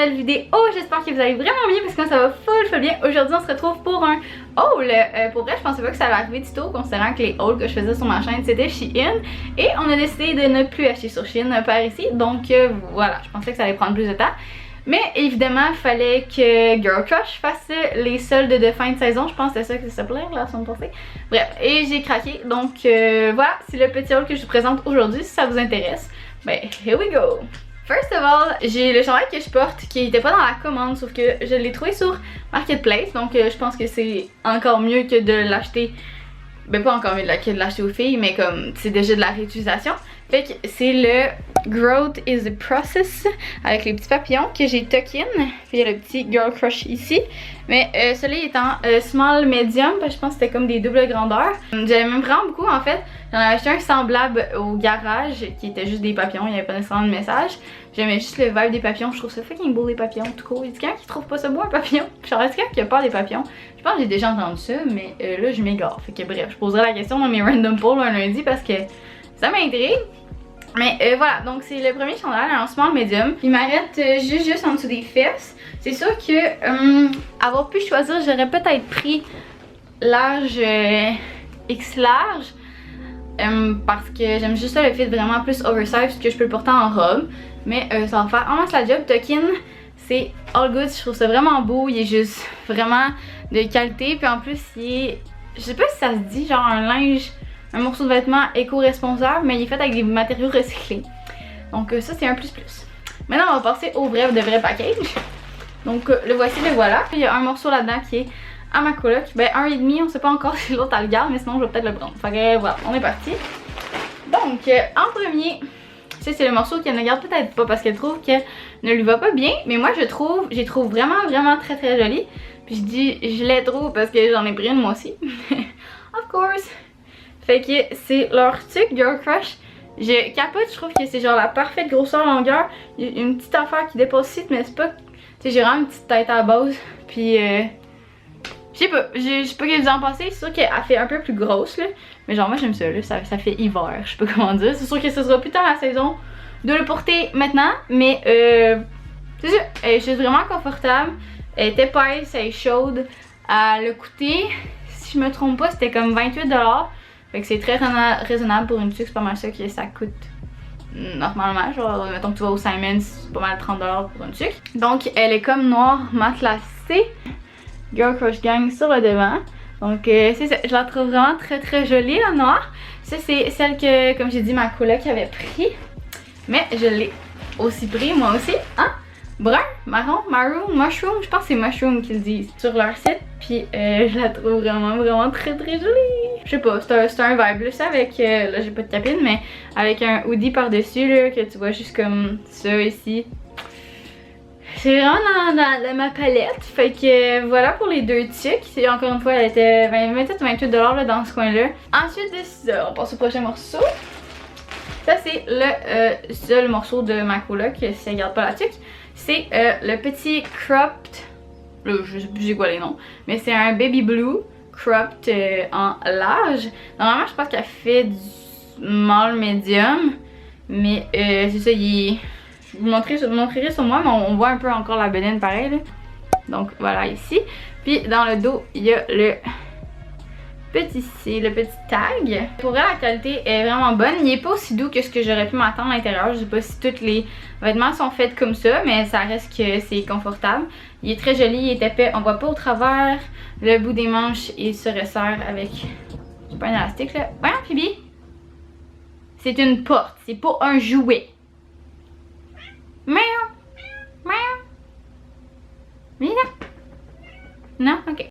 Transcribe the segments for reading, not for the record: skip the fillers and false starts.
nouvelle vidéo. J'espère que vous allez vraiment bien parce que ça va full bien. Aujourd'hui on se retrouve pour un haul. Pour vrai je pensais pas que ça allait arriver du tout, considérant que les hauls que je faisais sur ma chaîne c'était Shein. Et on a décidé de ne plus acheter sur Shein par ici. Donc voilà, je pensais que ça allait prendre plus de temps. Mais évidemment, il fallait que Girl Crush fasse les soldes de fin de saison. Je pense que c'était ça que ça s'appelait la semaine passée. Bref, et j'ai craqué. Donc voilà, c'est le petit haul que je vous présente aujourd'hui. Si ça vous intéresse, ben here we go! First of all, j'ai le chandail que je porte qui n'était pas dans la commande, sauf que je l'ai trouvé sur Marketplace. Donc je pense que c'est encore mieux que de l'acheter. Ben pas encore mieux que de l'acheter aux filles, mais comme c'est déjà de la réutilisation. Fait que c'est le Growth is a Process avec les petits papillons que j'ai tuck in. Puis il y a le petit Girl Crush ici. Mais celui-là est en small medium parce que je pense que c'était comme des doubles grandeurs. J'avais même vraiment beaucoup en fait. J'en avais acheté un semblable au garage qui était juste des papillons, il n'y avait pas nécessairement de message. J'aimais juste le vibe des papillons, je trouve ça fucking beau les papillons tout court. Il y a quelqu'un qui trouve pas ça beau un papillon? Genre est-ce quelqu'un qui a peur des papillons? Je pense que j'ai déjà entendu ça, mais là je m'égare. Fait que bref, je poserai la question dans mes random polls un lundi parce que ça m'intrigue. Mais voilà, donc c'est le premier chandail en small medium. Il m'arrête juste en dessous des fesses. C'est sûr que avoir pu choisir, j'aurais peut-être pris large X large. Parce que j'aime juste ça, le fit vraiment plus oversize que je peux le porter en robe. Mais ça va faire en masse la job. Tuck-in, c'est all good, je trouve ça vraiment beau. Il est juste vraiment de qualité. Puis en plus, il est, je sais pas si ça se dit, genre un linge, un morceau de vêtement éco-responsable, mais il est fait avec des matériaux recyclés. Donc ça c'est un plus. Maintenant on va passer au vrai package. Donc le voici, le voilà. Il y a un morceau là-dedans qui est à ma coloc. Ben 1,5, on sait pas encore si l'autre elle le garde, mais sinon je vais peut-être le prendre. Fait que voilà, on est parti. Donc en premier, ça c'est le morceau qu'elle ne garde peut-être pas parce qu'elle trouve qu'elle ne lui va pas bien. Mais moi je trouve vraiment très joli. Puis je dis je l'ai trop parce que j'en ai pris une moi aussi. Of course. Fait que c'est leur tuque Girl Crush. Je capote, je trouve que c'est genre la parfaite grosseur longueur. Il y a une petite affaire qui dépasse ici, mais c'est pas. Tu sais, j'ai vraiment une petite tête à la base. Puis je sais pas, je sais pas ce que vous en pensez. C'est sûr qu'elle fait un peu plus grosse là. Mais genre moi j'aime ça là, ça fait hiver. Je sais pas comment dire. C'est sûr que ce sera plus tard la saison de le porter maintenant. Mais c'est ça, elle est juste vraiment confortable. Elle est épaisse, elle est chaude. Elle a coûté, si je me trompe pas, c'était comme 28$. Fait que c'est très raisonnable pour une tuque, c'est pas mal ça que ça coûte normalement. Genre, mettons que tu vas au Simon, c'est pas mal 30$ pour une tuque. Donc, elle est comme noire matelassée. Girl Crush Gang sur le devant. Donc, c'est ça. Je la trouve vraiment très jolie, la noire. Ça, c'est celle que, comme j'ai dit, ma coloc avait pris. Mais je l'ai aussi pris, moi aussi. Hein? Brun, marron, maroon, mushroom. Je pense que c'est mushroom qu'ils disent sur leur site. Puis, je la trouve vraiment très jolie. Je sais pas, c'est un vibe là, ça avec, là j'ai pas de capine, mais avec un hoodie par-dessus là, que tu vois juste comme ça ici. C'est vraiment dans ma palette, fait que voilà pour les deux tuques. Encore une fois, elle était 27 ou 28$ là, dans ce coin-là. Ensuite de ça, on passe au prochain morceau. Ça c'est le seul morceau de ma coloc, si elle garde pas la tuque. C'est le petit cropped, là, je sais plus quoi les noms, mais c'est un baby blue. Cropped en large. Normalement je pense qu'elle fait du small medium. Mais c'est ça, je vous montrerai sur moi, mais on voit un peu encore la bedaine pareil là. Donc voilà ici. Puis dans le dos, il y a le petit tag. Pour vrai la qualité est vraiment bonne. Il est pas aussi doux que ce que j'aurais pu m'attendre à l'intérieur. Je sais pas si tous les vêtements sont faits comme ça, mais ça reste que c'est confortable. Il est très joli, il est épais, on voit pas au travers. Le bout des manches, il se resserre avec, c'est pas un élastique là. Voyons Phoebe, c'est une porte, c'est pas un jouet. Miaou, miaou. Viens là. Non, ok.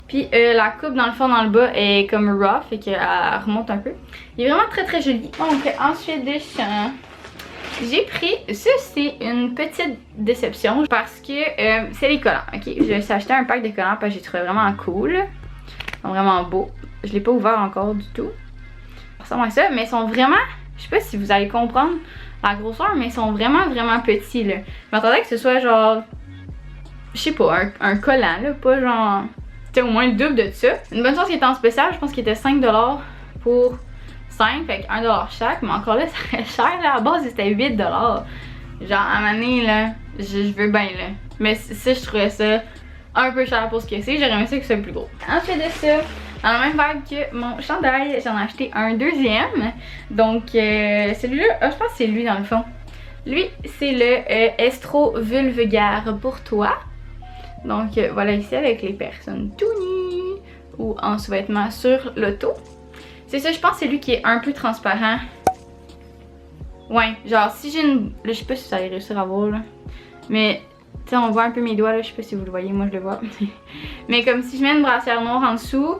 Puis la coupe dans le fond, dans le bas est comme rough, et qu'elle remonte un peu. Il est vraiment très joli. Donc ensuite de ça, j'ai pris, ça c'est une petite déception parce que c'est les collants, ok? J'ai acheté un pack de collants parce que j'ai trouvé vraiment cool. Ils sont vraiment beaux. Je l'ai pas ouvert encore du tout. Ça ressemble à ça, mais ils sont vraiment, je sais pas si vous allez comprendre la grosseur, mais ils sont vraiment petits là. Je m'attendais que ce soit genre, je sais pas, un collant là, pas genre, c'était au moins le double de ça. Une bonne chose qui était en spécial, je pense qu'il était 5$ pour 5, fait que 1$ chaque, mais encore là ça reste cher là, à la base c'était 8$. Genre à un moment donné là, je veux bien là. Mais ça, je trouvais ça un peu cher pour ce que c'est. J'aurais aimé ça que ce soit plus gros. Ensuite de ça, dans la même vibe que mon chandail, j'en ai acheté un deuxième. Donc celui-là, je pense que c'est lui dans le fond. Lui, c'est le Estro Vulgaire pour toi. Donc voilà ici avec les personnes tout nues ou en sous-vêtements sur l'auto. C'est ça, je pense que c'est lui qui est un peu transparent. Ouais, genre si j'ai une... Là, je sais pas si ça allait réussir à voir là. Mais tu sais, on voit un peu mes doigts là, je sais pas si vous le voyez, moi je le vois. Mais comme si je mets une brassière noire en dessous,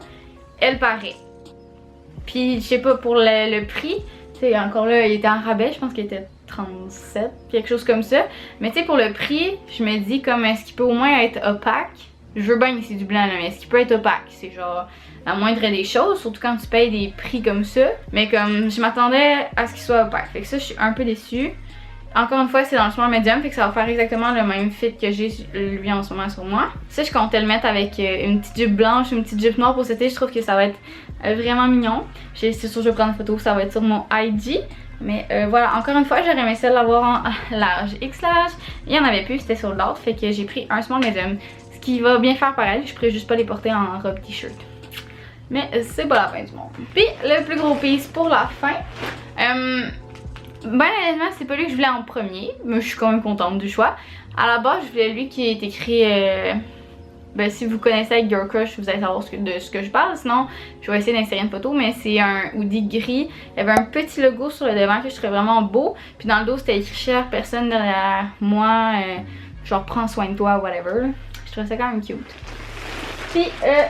elle paraît. Puis je sais pas pour le prix, tu sais encore là, il était en rabais, je pense qu'il était 37, quelque chose comme ça. Mais tu sais pour le prix, je me dis comme est-ce qu'il peut au moins être opaque? Je veux bien ici du blanc là, mais est-ce qu'il peut être opaque? C'est genre la moindre des choses, surtout quand tu payes des prix comme ça. Mais comme je m'attendais à ce qu'il soit opaque, fait que ça je suis un peu déçue. Encore une fois, c'est dans le small medium, fait que ça va faire exactement le même fit que j'ai lui en ce moment sur moi. Ça, je comptais le mettre avec une petite jupe blanche, une petite jupe noire pour cet été. Je trouve que ça va être vraiment mignon. C'est sûr, je vais prendre une photo, ça va être sur mon IG. Mais voilà, encore une fois, j'aurais aimé ça l'avoir en large X large. Il n'y en avait plus, c'était sur l'autre, fait que j'ai pris un small medium. Ce qui va bien faire pareil, je pourrais juste pas les porter en robe t-shirt. Mais c'est pas la fin du monde. Puis le plus gros piece pour la fin. Ben honnêtement, c'est pas lui que je voulais en premier, mais je suis quand même contente du choix. À la base, je voulais lui qui est écrit... ben si vous connaissez avec Girl Crush, vous allez savoir de ce que je parle. Sinon, je vais essayer d'insérer une photo, mais c'est un hoodie gris. Il y avait un petit logo sur le devant que je trouvais vraiment beau. Puis dans le dos, c'était écrit chère personne derrière moi, genre prends soin de toi, whatever. Je trouvais ça quand même cute. Puis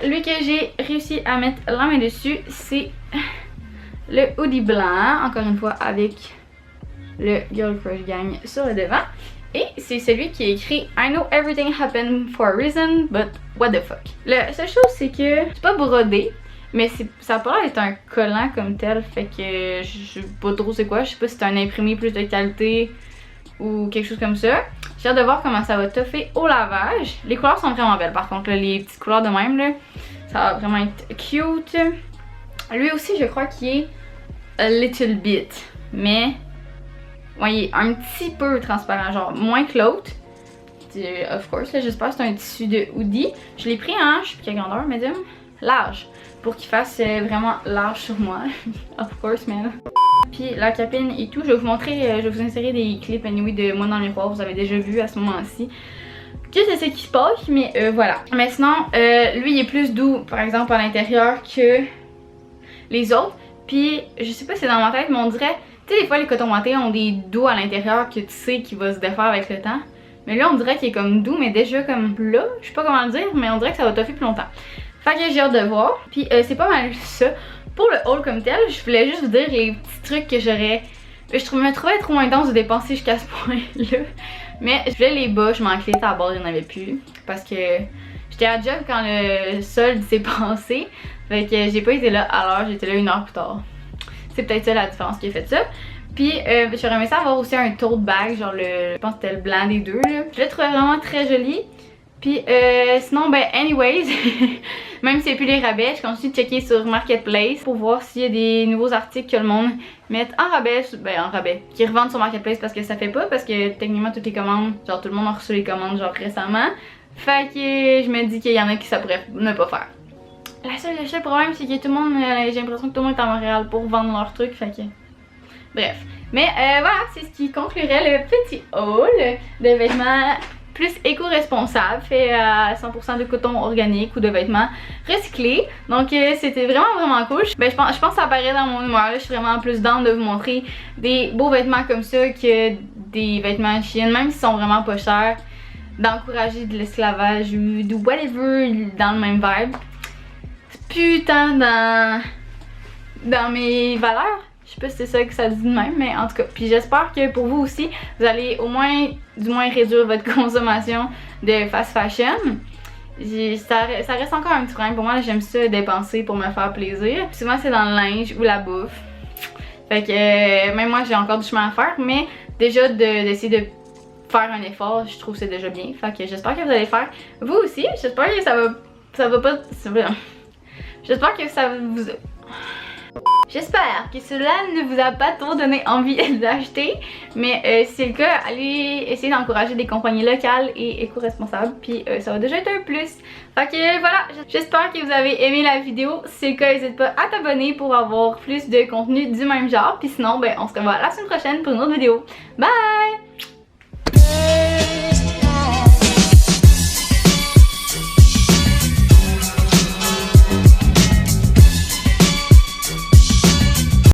lui que j'ai réussi à mettre la main dessus, c'est le hoodie blanc, encore une fois avec le Girl Crush Gang sur le devant. Et c'est celui qui est écrit I know everything happened for a reason, but what the fuck. La seule chose, c'est que c'est pas brodé, mais ça a pas l'air d'être un collant comme tel, fait que je sais pas trop c'est quoi. Je sais pas si c'est un imprimé plus de qualité ou quelque chose comme ça. J'ai hâte de voir comment ça va toffer au lavage. Les couleurs sont vraiment belles par contre, là, les petites couleurs de même, là, ça va vraiment être cute. Lui aussi, je crois qu'il est a little bit, mais ouais, il est un petit peu transparent, genre moins que l'autre. Of course, j'espère que c'est un tissu de hoodie. Je l'ai pris en, je sais plus quelle grandeur, medium, large, pour qu'il fasse vraiment large sur moi. Of course, man. Puis la capine et tout, je vais vous montrer, je vais vous insérer des clips anyway de moi dans le miroir, vous avez déjà vu à ce moment-ci que c'est ce qui se passe, mais voilà. Mais sinon, lui il est plus doux, par exemple à l'intérieur que les autres. Puis je sais pas si c'est dans ma tête, mais on dirait, tu sais des fois les cotons wattés ont des doux à l'intérieur que tu sais qu'il va se défaire avec le temps. Mais là on dirait qu'il est comme doux mais déjà comme là, je sais pas comment le dire, mais on dirait que ça va toffer plus longtemps. Fait que j'ai hâte de voir. Puis c'est pas mal ça. Pour le haul comme tel, je voulais juste vous dire les petits trucs que j'aurais... Je me trouvais trop intense de dépenser jusqu'à ce point-là. Mais je voulais les bas, je m'en clé à la base, il n'y en avait plus. Parce que j'étais à job quand le solde s'est passé. Fait que j'ai pas été là à l'heure, j'étais là 1 heure plus tard. C'est peut-être ça la différence qui a fait ça. Puis j'aurais aimé ça avoir aussi un tote bag, genre je pense que c'était le blanc des deux là. Je le trouvais vraiment très joli. Puis sinon ben anyways, même s'il n'y a plus les rabais, je continue de checker sur Marketplace pour voir s'il y a des nouveaux articles que le monde met en rabais, qui revendent sur Marketplace parce que ça fait pas, parce que techniquement toutes les commandes, genre tout le monde a reçu les commandes genre récemment. Fait que je me dis qu'il y en a qui ça pourrait ne pas faire. Le seul problème c'est que tout le monde, j'ai l'impression que tout le monde est à Montréal pour vendre leurs trucs, fait que... Bref. Mais voilà, c'est ce qui conclurait le petit haul de vêtements plus éco-responsable, fait à 100% de coton organique ou de vêtements recyclés. Donc c'était vraiment cool. Ben, je pense que ça apparaît dans mon humeur. Là. Je suis vraiment plus down de vous montrer des beaux vêtements comme ça que des vêtements de Shein, même s'ils sont vraiment pas chers. D'encourager de l'esclavage ou de whatever dans le même vibe. C'est plus tant dans mes valeurs. Je sais pas si c'est ça que ça dit de même, mais en tout cas. Puis j'espère que pour vous aussi, vous allez du moins réduire votre consommation de fast fashion. Ça reste encore un petit problème pour moi, j'aime ça dépenser pour me faire plaisir. Puis souvent c'est dans le linge ou la bouffe. Fait que même moi j'ai encore du chemin à faire, mais déjà d'essayer de faire un effort, je trouve que c'est déjà bien. Fait que j'espère que vous allez faire vous aussi. J'espère que ça va pas... J'espère que ça vous... J'espère que cela ne vous a pas trop donné envie d'acheter, mais si c'est le cas, allez essayer d'encourager des compagnies locales et éco-responsables, puis ça va déjà être un plus. Fait que voilà, j'espère que vous avez aimé la vidéo. Si c'est le cas, n'hésite pas à t'abonner pour avoir plus de contenu du même genre, puis sinon, ben on se revoit la semaine prochaine pour une autre vidéo. Bye!